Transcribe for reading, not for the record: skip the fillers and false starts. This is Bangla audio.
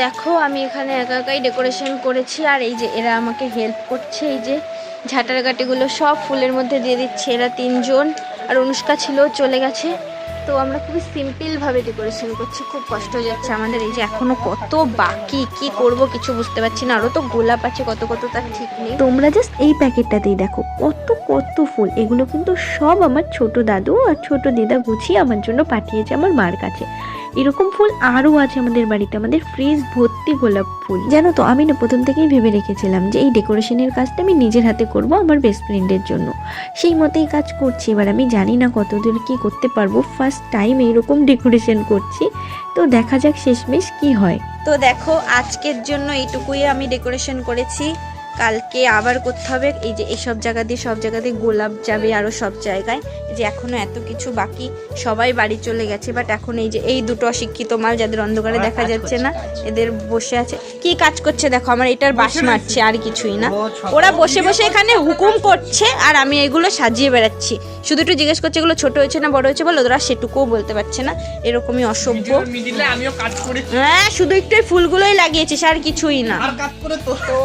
দেখো আমি এখানে একা একাই ডেকোরেশন করেছি, আর এই যে এরা আমাকে হেল্প করছে। এই যে ঝাঁটার কাঠিগুলো সব ফুলের মধ্যে দিয়ে দিচ্ছে এরা তিনজন, আর অনুষ্কা ছিল চলে গেছে। তো আমরা খুবই সিম্পলভাবে ডেকোরেশন করছি, খুব কষ্ট হয়ে যাচ্ছে আমাদের। এই যে এখনো কত বাকি, কি করব কিছু বুঝতে পারছি না। আরও তো গোলাপ আছে কত কত, তার ঠিক নেই। তোমরা জাস্ট এই প্যাকেটটাতেই দেখো কত কত ফুল। এগুলো কিন্তু সব আমার ছোট দাদু আর ছোট দিদা গুছিয়ে আমার জন্য পাঠিয়েছে আমার মার কাছে। এরকম ফুল আরও আছে আমাদের বাড়িতে, আমাদের ফ্রিজ ভর্তি গোলাপ ফুল। জানো তো আমি না প্রথম থেকেই ভেবে রেখেছিলাম যে এই ডেকোরেশনের কাজটা আমি নিজের হাতে করব আমার বেস্ট ফ্রেন্ডের জন্য। সেই মতেই কাজ করছি। এবার আমি জানি না কতদূর কি করতে পারবো, ফার্স্ট টাইম এইরকম ডেকোরেশন করছি, তো দেখা যাক শেষমেশ কি হয়। তো দেখো আজকের জন্য এইটুকুই আমি ডেকোরেশন করেছি, কালকে আবার করতে হবে। এই যে এইসব জায়গা দিয়ে সব জায়গা দিয়ে গোলাপ যাবে, আরও সব জায়গায়। যে এখনো এত কিছু বাকি, সবাই বাড়ি চলে গেছে, বাট এখন এই যে এই দুটো অশিক্ষিত মাল যাদের অন্ধকারে দেখা যাচ্ছে না, এদের বসে আছে। কি কাজ করছে দেখো, আমার এটার বাঁশ মারছে, আর কিছুই না। ওরা বসে বসে এখানে হুকুম করছে, আর আমি এগুলো সাজিয়ে বেড়াচ্ছি। শুধু একটু জিজ্ঞেস করছে এগুলো ছোট হয়েছে না বড় হয়েছে বলো, ওরা সেটুকুও বলতে পারছে না। এরকমই অসভ্য। হ্যাঁ শুধু একটু ফুলগুলোই লাগিয়েছিস আর কিছুই না। তো